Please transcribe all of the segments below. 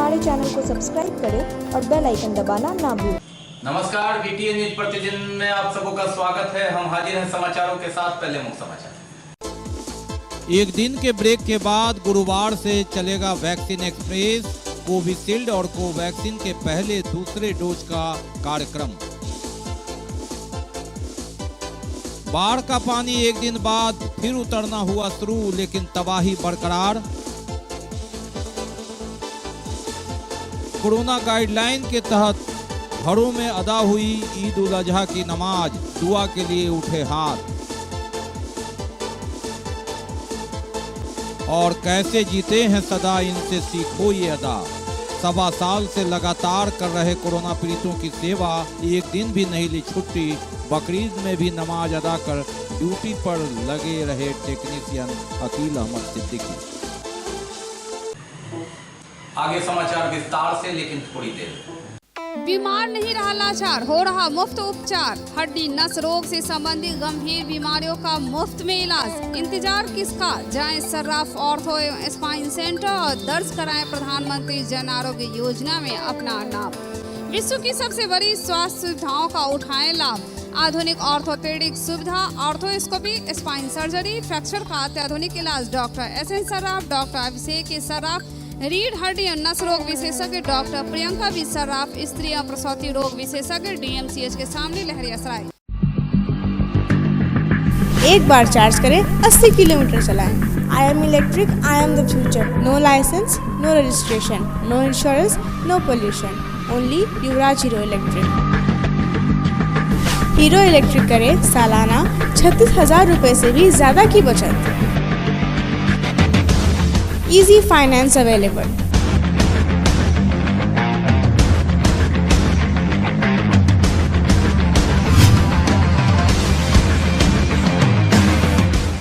हमारे चैनल को सब्सक्राइब करें और बेल आइकन दबाना ना भूलें। नमस्कार, बीटीएन न्यूज प्रतिदिन में आप सबों का स्वागत है। हम हाजिर हैं समाचारों के साथ। पहले मुख्य समाचार। एक दिन के ब्रेक के बाद गुरुवार से चलेगा वैक्सीन एक्सप्रेस। कोविशील्ड और कोवैक्सीन के पहले दूसरे डोज का कार्यक्रम। बाढ़ का पानी एक दिन बाद फिर उतरना हुआ शुरू, लेकिन तबाही बरकरार। कोरोना गाइडलाइन के तहत घरों में अदा हुई ईद उल अजहा की नमाज, दुआ के लिए उठे हाथ। और कैसे जीते हैं सदा, इनसे सीखो ये अदा। 1.25 साल से लगातार कर रहे कोरोना पीड़ितों की सेवा, एक दिन भी नहीं ली छुट्टी। बकरीद में भी नमाज अदा कर ड्यूटी पर लगे रहे टेक्नीशियन अकील अहमद सिद्दीकी। आगे समाचार विस्तार से, लेकिन थोड़ी देर। बीमार नहीं रहा लाचार, हो रहा मुफ्त उपचार। हड्डी नस रोग से संबंधित गंभीर बीमारियों का मुफ्त में इलाज। इंतजार किसका, जाएं सर्राफ ऑर्थो एवं स्पाइन सेंटर और दर्ज कराएं प्रधानमंत्री जन आरोग्य योजना में अपना नाम। विश्व की सबसे बड़ी स्वास्थ्य सुविधाओं का उठाएं लाभ। आधुनिक ऑर्थोपेडिक सुविधा, ऑर्थोस्कोपी, स्पाइन सर्जरी, फ्रैक्चर का अत्याधुनिक इलाज। डॉक्टर SN सर्राफ, डॉक्टर अभिषेक सर्राफ, रीढ़ हड्डी और नस रोग विशेषज्ञ डॉक्टर प्रियंका बी सर्राफ, स्त्री और प्रसूति रोग विशेषज्ञ DMCH के सामने लहरियासराय। एक बार चार्ज करें, 80 किलोमीटर चलाएं। I am electric, I am the future. No license, no registration, no insurance, no pollution. Only Yuvraj hero electric. Hero electric करें सालाना 36,000 रुपए से भी ज्यादा की बचत। Easy finance available.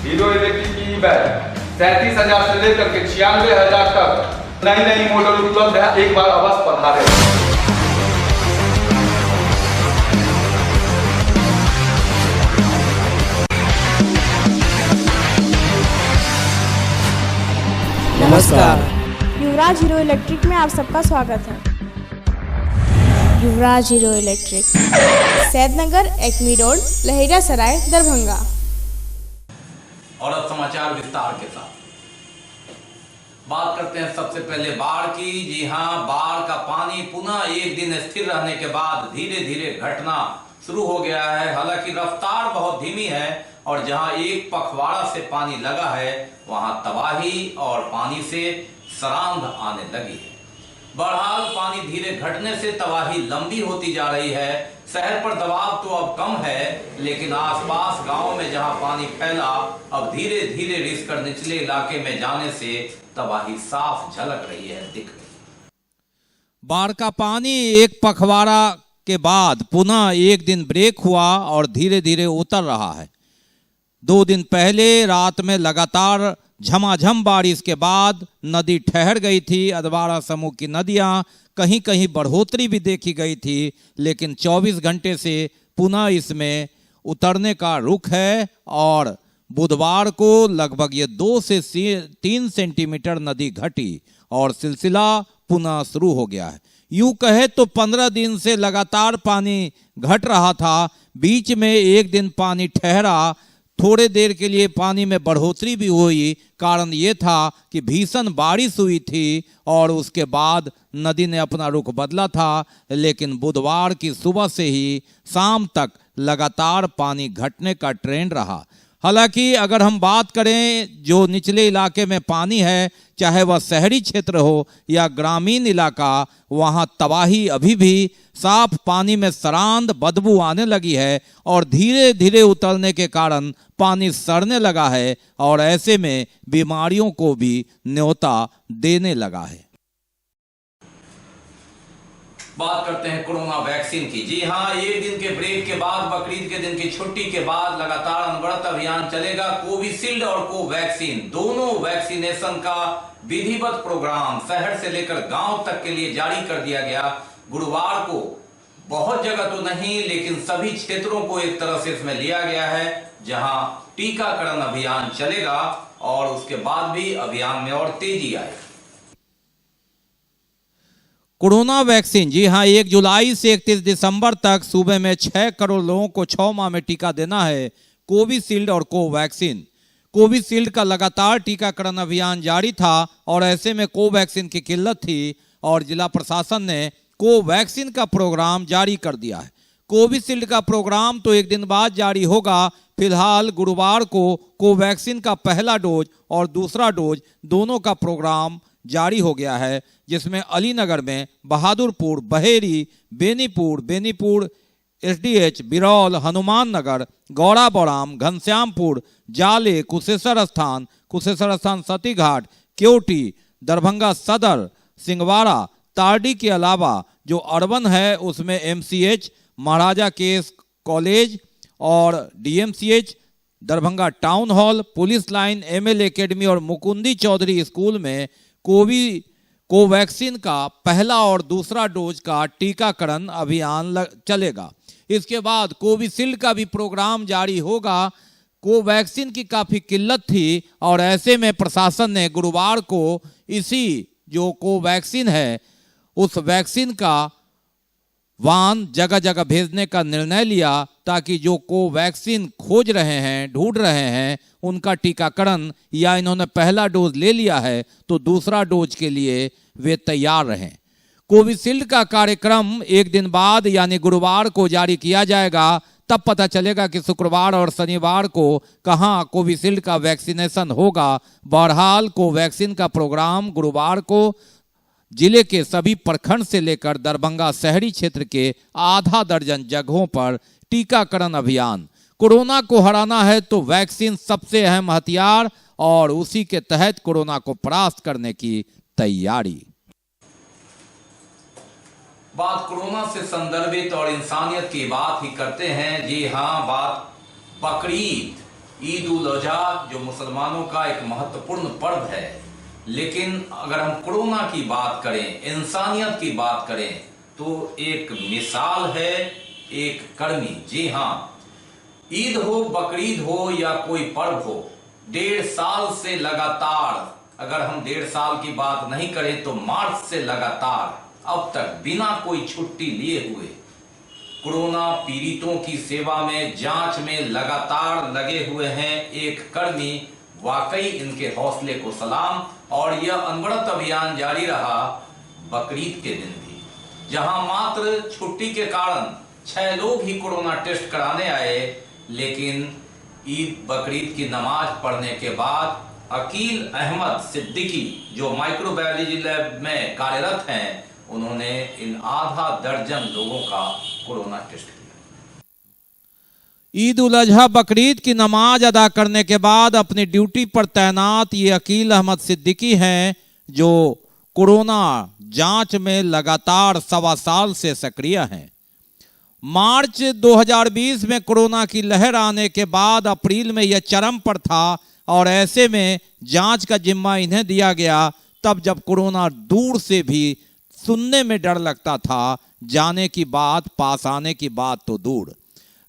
Hero electric की ई-बाइक 37,000 से लेकर के 96,000 तक नई मॉडल उपलब्ध है। एक बार अवश्य पधारें। नमस्कार, युवराज हीरो इलेक्ट्रिक में आप सबका स्वागत है। Yuvraj hero electric, Saidnagar, Acme road, Laheriasarai, Darbhanga. और अब समाचार विस्तार के साथ। बात करते हैं सबसे पहले बाढ़ की। जी हां, बाढ़ का पानी पुनः एक दिन स्थिर रहने के बाद धीरे धीरे घटना शुरू हो गया है। हालांकि रफ्तार बहुत धीमी है और जहां एक पखवाड़ा से पानी लगा है, वहां तबाही और पानी से सरांध आने लगी है। बहरहाल पानी धीरे घटने से तबाही लंबी होती जा रही है। शहर पर दबाव तो अब कम है, लेकिन आसपास गांव में जहां पानी फैला, अब धीरे धीरे रिसकर निचले इलाके में जाने से तबाही साफ झलक रही है, दिख रही। बाढ़ का पानी एक पखवाड़ा के बाद पुनः एक दिन ब्रेक हुआ और धीरे धीरे उतर रहा है। 2 दिन पहले रात में लगातार झमाझम बारिश के बाद नदी ठहर गई थी। अधवारा समूह की नदियां कहीं कहीं बढ़ोतरी भी देखी गई थी, लेकिन 24 घंटे से पुनः इसमें उतरने का रुख है और बुधवार को लगभग ये 2 से 3 सेंटीमीटर नदी घटी और सिलसिला पुनः शुरू हो गया है। यूं कहे तो 15 दिन से लगातार पानी घट रहा था। बीच में एक दिन पानी ठहरा, थोड़े देर के लिए पानी में बढ़ोतरी भी हुई। कारण ये था कि भीषण बारिश हुई थी और उसके बाद नदी ने अपना रुख बदला था, लेकिन बुधवार की सुबह से ही शाम तक लगातार पानी घटने का ट्रेंड रहा। हालांकि अगर हम बात करें जो निचले इलाके में पानी है, चाहे वह शहरी क्षेत्र हो या ग्रामीण इलाका, वहां तबाही अभी भी साफ पानी में सरांध बदबू आने लगी है और धीरे धीरे उतरने के कारण पानी सड़ने लगा है और ऐसे में बीमारियों को भी न्योता देने लगा है। बात करते हैं कोरोना वैक्सीन की। जी हां, एक दिन के ब्रेक के बाद, बकरीद के दिन की छुट्टी के बाद लगातार अनवरत अभियान चलेगा। कोविशील्ड और कोवैक्सीन दोनों वैक्सीनेशन का विधिवत प्रोग्राम शहर से लेकर गांव तक के लिए जारी कर दिया गया। गुरुवार को बहुत जगह तो नहीं, लेकिन सभी क्षेत्रों को एक तरह से इसमें लिया गया है, जहां टीकाकरण अभियान चलेगा और उसके बाद भी अभियान में और तेजी आएगी। कोरोना वैक्सीन, जी हाँ, 1 जुलाई से 31 दिसंबर तक सूबे में 6 करोड़ लोगों को 6 माह में टीका देना है। कोविशील्ड और कोवैक्सीन। कोविशील्ड का लगातार टीकाकरण अभियान जारी था और ऐसे में कोवैक्सीन की किल्लत थी और जिला प्रशासन ने कोवैक्सीन का प्रोग्राम जारी कर दिया है। कोविशील्ड का प्रोग्राम तो 1 दिन बाद जारी होगा। फिलहाल गुरुवार को कोवैक्सीन का पहला डोज और दूसरा डोज दोनों का प्रोग्राम जारी हो गया है, जिसमें अलीनगर में, बहादुरपुर, बहेरी, बेनीपुर एसडीएच, बिरौल, हनुमान नगर, गौड़ा बौराम, घनश्यामपुर, जाले, कुशेश्वर स्थान सतीघाट, क्योटी, दरभंगा सदर, सिंहवाड़ा, तारडी के अलावा जो अर्बन है उसमें एमसीएच, महाराजा केस कॉलेज और DMCH, Darbhanga town hall, police line, ML academy और मुकुंदी चौधरी स्कूल में कोवैक्सीन का पहला और दूसरा डोज का टीकाकरण अभियान चलेगा। इसके बाद कोविशील्ड का भी प्रोग्राम जारी होगा। कोवैक्सीन की काफ़ी किल्लत थी और ऐसे में प्रशासन ने गुरुवार को इसी जो कोवैक्सीन है उस वैक्सीन का वाहन जगह जगह भेजने का निर्णय लिया ताकि जो कोवैक्सीन खोज रहे हैं, ढूंढ रहे हैं, उनका टीकाकरण या इन्होंने पहला डोज ले लिया है तो दूसरा डोज के लिए वे तैयार रहें। कोविशील्ड का कार्यक्रम 1 दिन बाद यानी गुरुवार को जारी किया जाएगा। तब पता चलेगा कि शुक्रवार और शनिवार को कहां कोविशील्ड का वैक्सीनेशन होगा। बहरहाल कोवैक्सीन का प्रोग्राम गुरुवार को जिले के सभी प्रखंड से लेकर दरभंगा शहरी क्षेत्र के आधा दर्जन जगहों पर टीकाकरण अभियान। कोरोना को हराना है तो वैक्सीन सबसे अहम हथियार और उसी के तहत कोरोना को परास्त करने की तैयारी। बात कोरोना से संदर्भित और इंसानियत की बात ही करते हैं। जी हाँ, बात बकरीद, ईद उल अजहा जो मुसलमानों का एक महत्वपूर्ण पर्व है। लेकिन अगर हम कोरोना की बात करें, इंसानियत की बात करें तो एक मिसाल है, एक कर्मी। जी हाँ, ईद हो, बकरीद हो या कोई पर्व हो, 1.5 साल से लगातार, अगर हम 1.5 साल की बात नहीं करें तो मार्च से लगातार अब तक बिना कोई छुट्टी लिए हुए कोरोना पीड़ितों की सेवा में, जांच में लगातार लगे हुए हैं एक कर्मी। वाकई इनके हौसले को सलाम। और यह अनवरत अभियान जारी रहा बकरीद के दिन भी, जहां मात्र छुट्टी के कारण 6 लोग ही कोरोना टेस्ट कराने आए। लेकिन ईद बकरीद की नमाज पढ़ने के बाद अकील अहमद सिद्दीकी जो माइक्रोबायोलॉजी लैब में कार्यरत हैं, उन्होंने इन आधा दर्जन लोगों का कोरोना टेस्ट किया। ईद उल अजहा बकरीद की नमाज अदा करने के बाद अपनी ड्यूटी पर तैनात ये अकील अहमद सिद्दीकी हैं जो कोरोना जांच में लगातार 1.25 साल से सक्रिय हैं। मार्च 2020 में कोरोना की लहर आने के बाद अप्रैल में यह चरम पर था और ऐसे में जांच का जिम्मा इन्हें दिया गया। तब जब कोरोना दूर से भी सुनने में डर लगता था, जाने की बात, पास आने की बात तो दूर।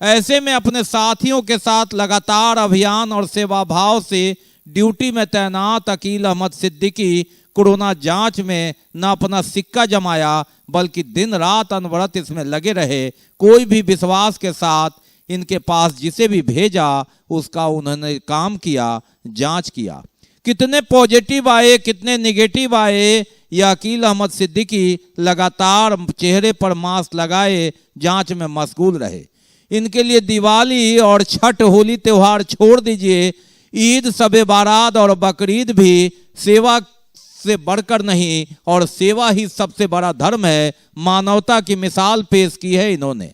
ऐसे में अपने साथियों के साथ लगातार अभियान और सेवा भाव से ड्यूटी में तैनात अकील अहमद सिद्दीकी कोरोना जांच में न अपना सिक्का जमाया बल्कि दिन रात अनवरत इसमें लगे रहे। कोई भी विश्वास के साथ इनके पास जिसे भी भेजा उसका उन्होंने काम किया, जांच किया। कितने पॉजिटिव आए, कितने निगेटिव आए, यह अकील अहमद सिद्दीकी लगातार चेहरे पर मास्क लगाए जांच में मशगूल रहे। इनके लिए दिवाली और छठ, होली त्योहार छोड़ दीजिए, ईद, शब-ए बारात और बकरीद भी सेवा से बढ़कर नहीं और सेवा ही सबसे बड़ा धर्म है। मानवता की मिसाल पेश की है इन्होंने।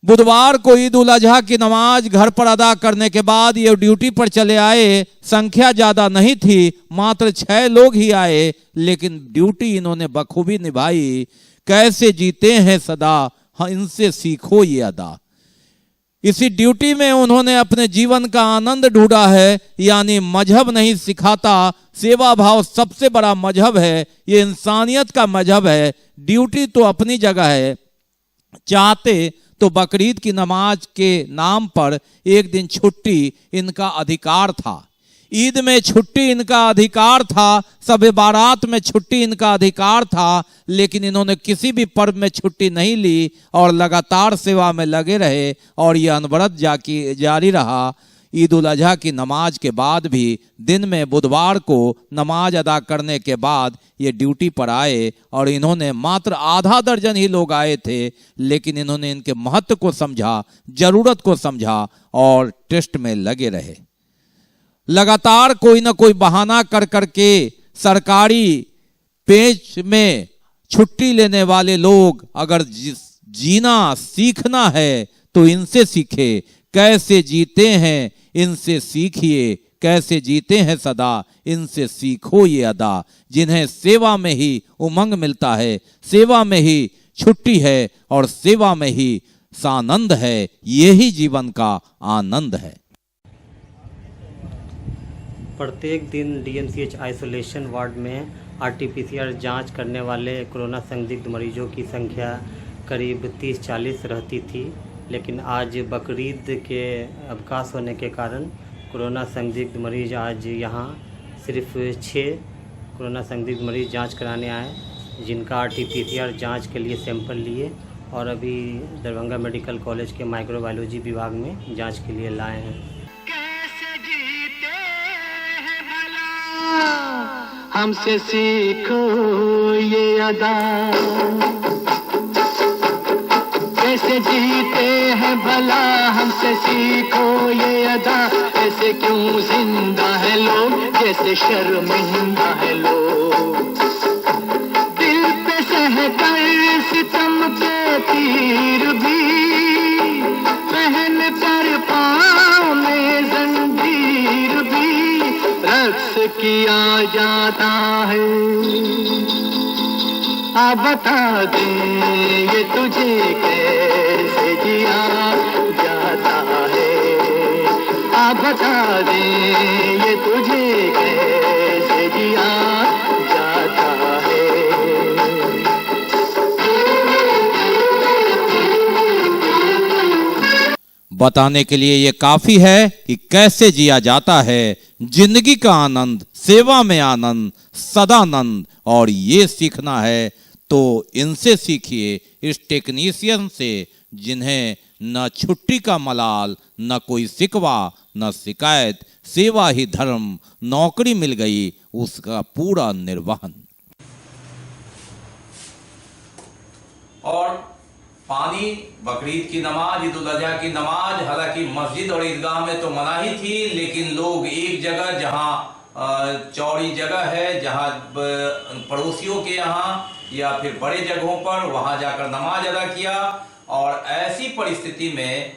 बुधवार को ईद उल अजहा की नमाज घर पर अदा करने के बाद ये ड्यूटी पर चले आए। संख्या ज्यादा नहीं थी, मात्र 6 लोग ही आए, लेकिन ड्यूटी इन्होंने बखूबी निभाई। कैसे जीते हैं सदा, हाँ इनसे सीखो ये अदा। इसी ड्यूटी में उन्होंने अपने जीवन का आनंद ढूंढा है। यानी मजहब नहीं सिखाता, सेवा भाव सबसे बड़ा मजहब है, ये इंसानियत का मजहब है। ड्यूटी तो अपनी जगह है। चाहते तो बकरीद की नमाज के नाम पर एक दिन छुट्टी इनका अधिकार था। ईद में छुट्टी इनका अधिकार था, शब बारात में छुट्टी इनका अधिकार था, लेकिन इन्होंने किसी भी पर्व में छुट्टी नहीं ली और लगातार सेवा में लगे रहे और ये अनवरत जारी रहा। ईद उल अजहा की नमाज के बाद भी दिन में बुधवार को नमाज अदा करने के बाद ये ड्यूटी पर आए और इन्होंने मात्र आधा दर्जन ही लोग आए थे, लेकिन इन्होंने इनके महत्व को समझा, जरूरत को समझा और टेस्ट में लगे रहे। लगातार कोई ना कोई बहाना कर करके सरकारी पेज में छुट्टी लेने वाले लोग अगर जीना सीखना है तो इनसे सीखे। कैसे जीते हैं इनसे सीखिए, कैसे जीते हैं सदा इनसे सीखो ये अदा। जिन्हें सेवा में ही उमंग मिलता है, सेवा में ही छुट्टी है और सेवा में ही सानंद है, यही जीवन का आनंद है। प्रत्येक दिन डीएमसीएच आइसोलेशन वार्ड में आरटीपीसीआर जांच करने वाले कोरोना संदिग्ध मरीजों की संख्या करीब 30-40 रहती थी, लेकिन आज बकरीद के अवकाश होने के कारण कोरोना संदिग्ध मरीज आज यहाँ सिर्फ 6 कोरोना संदिग्ध मरीज जांच कराने आए, जिनका आरटीपीसीआर जांच के लिए सैंपल लिए और अभी दरभंगा मेडिकल कॉलेज के माइक्रोबायोलॉजी विभाग में जांच के लिए लाए हैं। हमसे सीखो ये अदा, कैसे जीते हैं भला हमसे सीखो ये अदा। ऐसे क्यों जिंदा है लोग जैसे शर्मिंदा है लोग। दिल पे सहकर सितम के तीर भी पहन कर पाँव में जंजीर भी रक्स किया जाता है। आ बता दे ये तुझे कैसे जिया जाता है। आ बता दे ये तुझे कैसे जिया जाता है। बताने के लिए ये काफी है कि कैसे जिया जाता है जिंदगी का आनंद, सेवा में आनंद, सदानंद। और ये सीखना है तो इनसे सीखिए, इस टेक्नीशियन से, जिन्हें न छुट्टी का मलाल, न कोई शिकवा, न शिकायत। सेवा ही धर्म, नौकरी मिल गई उसका पूरा निर्वहन। और पानी, बकरीद की नमाज, ईद उल अजहा की नमाज, हालांकि मस्जिद और ईदगाह में तो मना ही थी, लेकिन लोग एक जगह जहां चौड़ी जगह है, जहां पड़ोसियों के यहाँ या फिर बड़े जगहों पर, वहां जाकर नमाज अदा किया। और ऐसी परिस्थिति में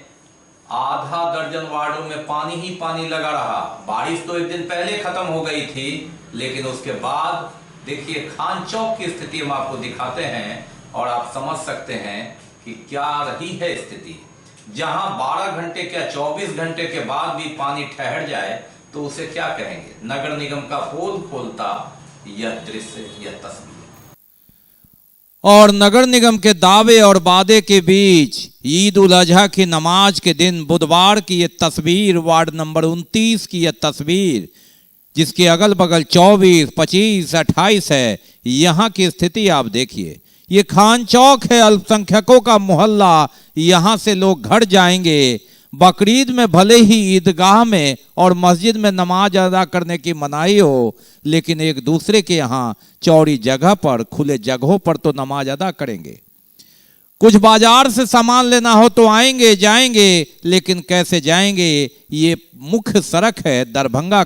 आधा दर्जन वार्डों में पानी ही पानी लगा रहा। बारिश तो एक दिन पहले खत्म हो गई थी, लेकिन उसके बाद देखिए खान चौक की स्थिति हम आपको दिखाते हैं और आप समझ सकते हैं कि क्या रही है स्थिति। जहां 12 घंटे क्या 24 घंटे के बाद भी पानी ठहर जाए तो उसे क्या कहेंगे। नगर निगम का पोल खोलता यह दृश्य, यह तस्वीर। और नगर निगम के दावे और वादे के बीच ईद उल अजहा की नमाज के दिन बुधवार की ये तस्वीर, वार्ड नंबर 29 की यह तस्वीर, जिसके अगल बगल 24, 25, 28 है। यहाँ की स्थिति आप देखिए। ये खान चौक है, अल्पसंख्यकों का मोहल्ला। यहाँ से लोग घर जाएंगे। बकरीद में भले ही ईदगाह में और मस्जिद में नमाज अदा करने की मनाही हो, लेकिन एक दूसरे के यहाँ चौड़ी जगह पर, खुले जगहों पर तो नमाज अदा करेंगे। कुछ बाजार से सामान लेना हो तो आएंगे जाएंगे, लेकिन कैसे जाएंगे। ये मुख्य सड़क है दरभंगा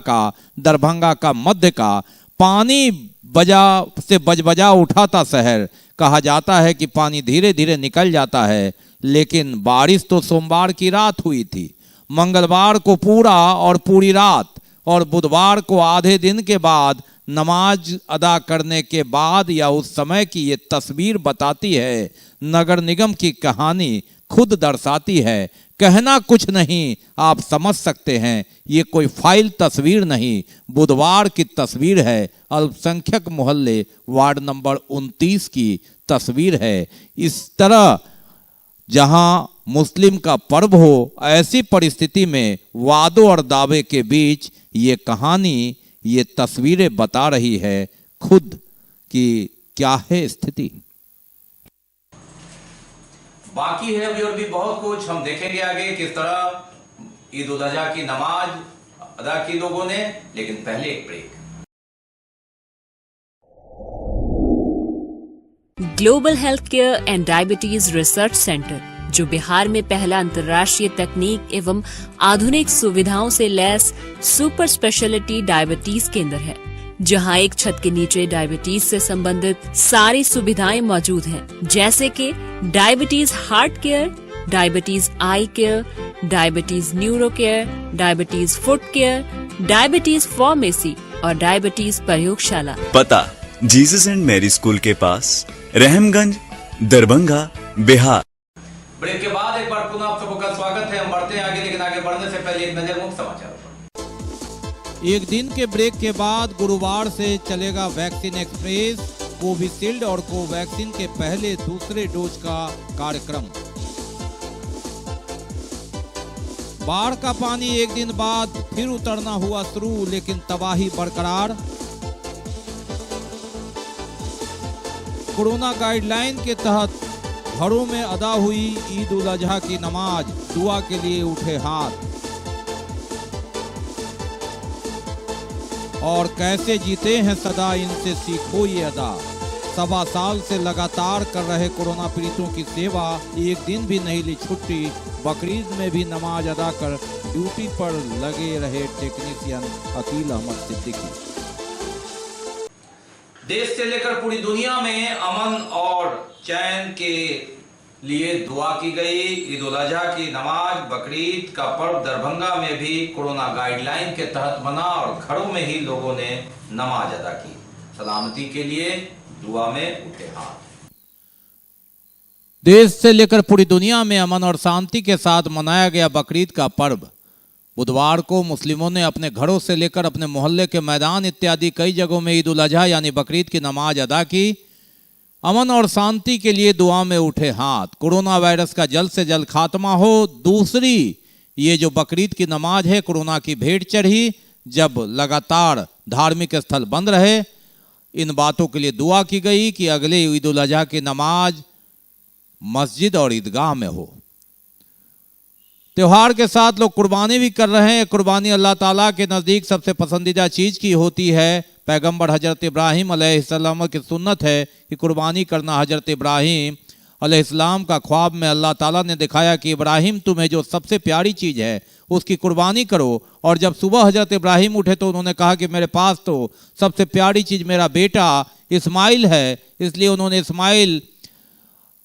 का मध्य का। पानी बजा उठाता शहर। कहा जाता है कि पानी धीरे धीरे निकल जाता है, लेकिन बारिश तो सोमवार की रात हुई थी, मंगलवार को पूरी रात और बुधवार को आधे दिन के बाद नमाज अदा करने के बाद या उस समय की ये तस्वीर बताती है। नगर निगम की कहानी खुद दर्शाती है। कहना कुछ नहीं, आप समझ सकते हैं। ये कोई फाइल तस्वीर नहीं, बुधवार की तस्वीर है। अल्पसंख्यक मोहल्ले वार्ड नंबर 29 की तस्वीर है। इस तरह जहां मुस्लिम का पर्व हो। ऐसी परिस्थिति में वादों और दावे के बीच ये कहानी, ये तस्वीरें बता रही है खुद कि क्या है स्थिति। बाकी है अभी और भी बहुत कुछ, हम देखेंगे आगे किस तरह ईद उल अजहा की नमाज अदा की लोगों ने, लेकिन पहले एक break. Global health care and diabetes research centre, जो बिहार में पहला अंतर्राष्ट्रीय तकनीक एवं आधुनिक सुविधाओं से लैस सुपर स्पेशलिटी डायबिटीज केंद्र है, जहां एक छत के नीचे डायबिटीज से संबंधित सारी सुविधाएं मौजूद हैं, जैसे कि diabetes heart care, diabetes eye care, diabetes neuro care, diabetes foot care, diabetes pharmacy और डायबिटीज प्रयोगशाला। पता जीसस एंड मैरी स्कूल के पास, रहमगंज, दरभंगा, बिहार। ब्रेक के बाद एक बार पुनः आप सबका स्वागत है। हम बढ़ते हैं आगे, लेकिन आगे बढ़ने से पहले एक नजर मुख्य समाचारों पर। एक दिन के ब्रेक के बाद गुरुवार से चलेगा वैक्सीन एक्सप्रेस, कोविशील्ड और कोवैक्सीन के पहले दूसरे डोज का कार्यक्रम। बाढ़ का पानी एक दिन बाद फिर उतरना हुआ शुरू, लेकिन तबाही बरकरार। कोरोना गाइडलाइन के तहत घरों में अदा हुई ईद उल अजहा की नमाज, दुआ के लिए उठे हाथ। और कैसे जीते हैं सदा, इनसे सीखो ये अदा। 1.25 साल से लगातार कर रहे कोरोना पीड़ितों की सेवा, एक दिन भी नहीं ली छुट्टी। बकरीद में भी नमाज अदा कर ड्यूटी पर लगे रहे टेक्नीशियन अकील अहमद सिद्दीकी। देश से लेकर पूरी दुनिया में अमन और चैन के लिए दुआ की गई। ईद उल अजहा की नमाज, बकरीद का पर्व दरभंगा में भी कोरोना गाइडलाइन के तहत मना और घरों में ही लोगों ने नमाज अदा की। सलामती के लिए दुआ में उठे हाथ। देश से लेकर पूरी दुनिया में अमन और शांति के साथ मनाया गया बकरीद का पर्व। बुधवार को मुस्लिमों ने अपने घरों से लेकर अपने मोहल्ले के मैदान इत्यादि कई जगहों में ईद उल अजहा यानी बकरीद की नमाज अदा की। अमन और शांति के लिए दुआ में उठे हाथ। कोरोना वायरस का जल्द से जल्द खात्मा हो। दूसरी ये जो बकरीद की नमाज है, कोरोना की भेंट चढ़ी जब लगातार धार्मिक स्थल बंद रहे। इन बातों के लिए दुआ की गई कि अगले ईद उल अजहा की नमाज मस्जिद और ईदगाह में हो। त्योहार के साथ लोग कुर्बानी भी कर रहे हैं। कुर्बानी अल्लाह ताला के नज़दीक सबसे पसंदीदा चीज़ की होती है। पैगंबर हजरत इब्राहिम अलैहिस्सलाम की सुन्नत है कि कुर्बानी करना। हजरत इब्राहिम अलैहिस्सलाम का ख्वाब में अल्लाह ताला ने दिखाया कि इब्राहिम तुम्हें जो सबसे प्यारी चीज़ है उसकी कुर्बानी करो। और जब सुबह हजरत इब्राहिम उठे तो उन्होंने कहा कि मेरे पास तो सबसे प्यारी चीज़ मेरा बेटा इस्माइल है। इसलिए उन्होंने इस्माइल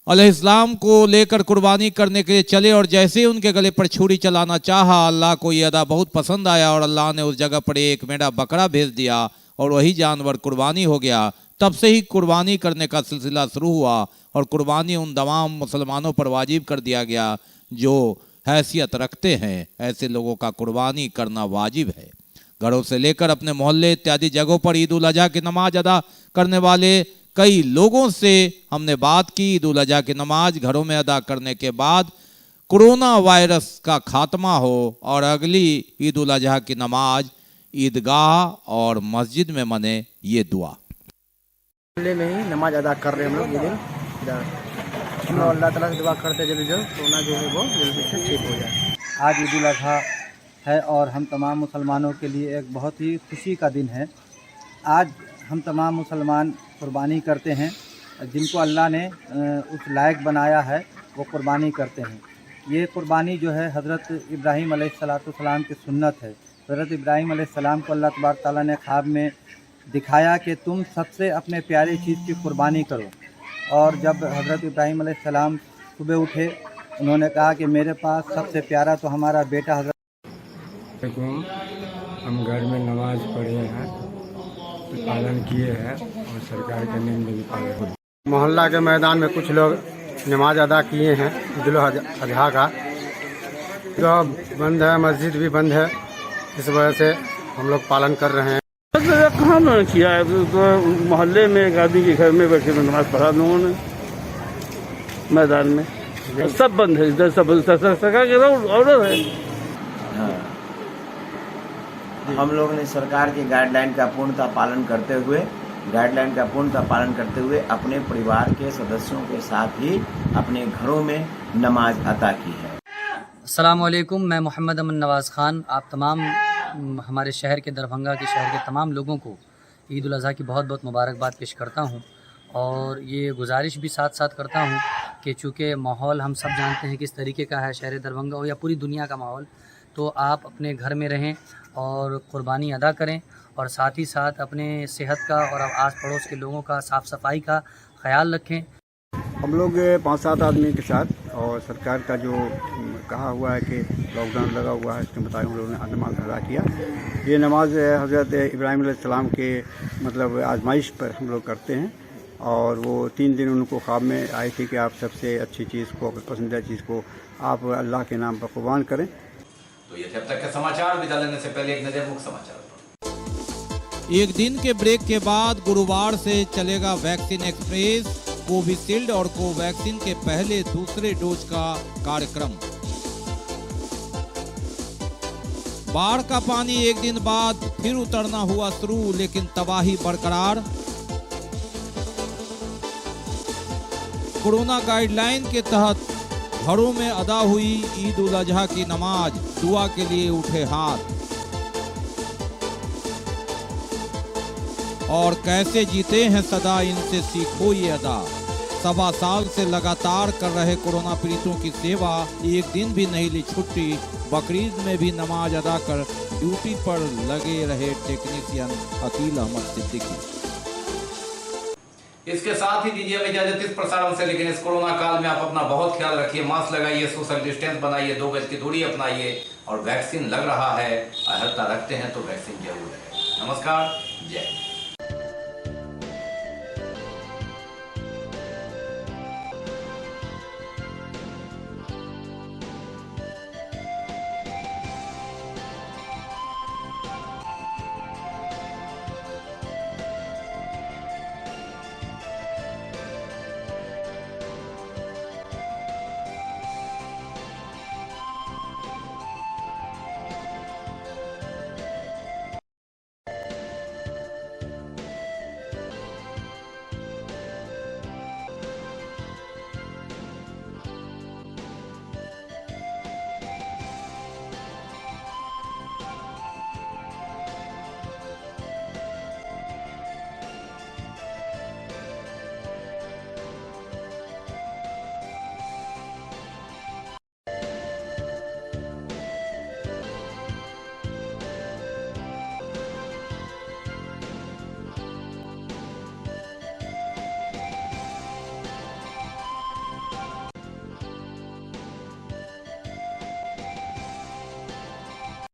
अलैहिस्सलाम को लेकर कुर्बानी करने के लिए चले और जैसे ही उनके गले पर छुरी चलाना चाहा, अल्लाह को ये अदा बहुत पसंद आया और अल्लाह ने उस जगह पर एक मेढ़ा बकरा भेज दिया और वही जानवर कुर्बानी हो गया। तब से ही कुर्बानी करने का सिलसिला शुरू हुआ और कुर्बानी उन तमाम मुसलमानों पर वाजिब कर दिया गया जो हैसियत रखते हैं। ऐसे लोगों का कुर्बानी करना वाजिब है। घरों से लेकर अपने मोहल्ले इत्यादि जगहों पर ईद उल अजहा की नमाज अदा करने वाले कई लोगों से हमने बात की। ईद उल अजहा की नमाज घरों में अदा करने के बाद कोरोना वायरस का खात्मा हो और अगली ईद उल अजहा की नमाज ईदगाह और मस्जिद में मने, ये दुआ। मोहल्ले में ही नमाज अदा कर रहे हैं हम लोग। ये दिन हम लोग अल्लाह ताला से दुआ करते हैं जल्दी जल्द कोरोना जो है वो जल्दी से ठीक हो जाए। आज ईद उल अजहा है और हम तमाम मुसलमानों के लिए एक बहुत ही खुशी का दिन है। आज हम तमाम मुसलमान कुर्बानी करते हैं। जिनको अल्लाह ने उस लायक बनाया है वो कुर्बानी करते हैं। ये कुर्बानी जो है हज़रत इब्राहीम अलैहिस्सलाम की सुन्नत है। हज़रत इब्राहीम अलैहिस्सलाम को अल्लाह तबारक तआला ने ख्वाब में दिखाया कि तुम सबसे अपने प्यारी चीज़ की कुर्बानी करो। और जब हज़रत इब्राहीम अलैहिस्सलाम सुबह उठे, उन्होंने कहा कि मेरे पास सबसे प्यारा तो हमारा बेटा हज़रत। हम घर में नमाज पढ़े हैं, पालन किए हैं और सरकार के नियम में भी पालन। मोहल्ला के मैदान में कुछ लोग नमाज अदा किए हैं ईद उल अजहा का। जो बंद है, मस्जिद भी बंद है, इस वजह से हम लोग पालन कर रहे हैं। कहाँ उन्होंने किया है, तो मोहल्ले में एक आदमी के घर में बैठे नमाज पढ़ा लोगों ने मैदान में। सब बंद है इधर, सब सरकार के ऑर्डर है। हाँ, हम लोगों ने सरकार के गाइडलाइन का पूर्णतः पालन करते हुए अपने परिवार के सदस्यों के साथ ही अपने घरों में नमाज अता की है। अस्सलाम वालेकुम, मैं मोहम्मद अमन नवाज़ ख़ान आप तमाम हमारे शहर के दरभंगा के शहर के तमाम लोगों को ईद उल अज़हा की बहुत बहुत मुबारकबाद पेश करता हूँ। और ये गुजारिश भी साथ साथ करता हूँ कि चूँकि माहौल हम सब जानते हैं किस तरीके का है, शहर दरभंगा हो या पूरी दुनिया का माहौल, तो आप अपने घर में रहें और क़ुरबानी अदा करें और साथ ही साथ अपने सेहत का और आस पड़ोस के लोगों का साफ़ सफाई का ख्याल रखें। हम लोग 5-7 आदमी के साथ, और सरकार का जो कहा हुआ है कि लॉकडाउन लगा हुआ है, इसके मुताबिक हम लोगों ने नमाज अदा किया। ये नमाज हज़रत इब्राहीम अलैहिस्सलाम के मतलब आजमाइश पर हम लोग करते हैं, और वो 3 दिन उनको ख्वाब में आई थी कि आप सबसे अच्छी चीज़ को, अपनी पसंदीदा चीज़ को आप अल्लाह के नाम पर कुर्बान करें। तो ये थे अब तक के समाचार। विदा लेने से पहले एक नज़र मुख्य समाचार पर। एक दिन के ब्रेक के बाद गुरुवार से चलेगा वैक्सीन एक्सप्रेस, कोविशील्ड और कोवैक्सीन के पहले दूसरे डोज का कार्यक्रम। बाढ़ का पानी एक दिन बाद फिर उतरना हुआ शुरू, लेकिन तबाही बरकरार। कोरोना गाइडलाइन के तहत घरों में अदा हुई ईद उल अजहा की नमाज, दुआ के लिए उठे हाथ। और कैसे जीते हैं सदा, इनसे सीखो ये अदा। 1.25 साल से लगातार कर रहे कोरोना पीड़ितों की सेवा, एक दिन भी नहीं ली छुट्टी। बकरीद में भी नमाज अदा कर ड्यूटी पर लगे रहे टेक्नीशियन अकील अहमद सिद्दीकी। इसके साथ ही दीजिए इजाजत इस प्रसारण से, लेकिन इस कोरोना काल में आप अपना बहुत ख्याल रखिए, मास्क लगाइए, सोशल डिस्टेंस बनाइए, 2 गज की दूरी अपनाइए, और वैक्सीन लग रहा है, अहर्ता रखते हैं तो वैक्सीन जरूर है। नमस्कार, जय।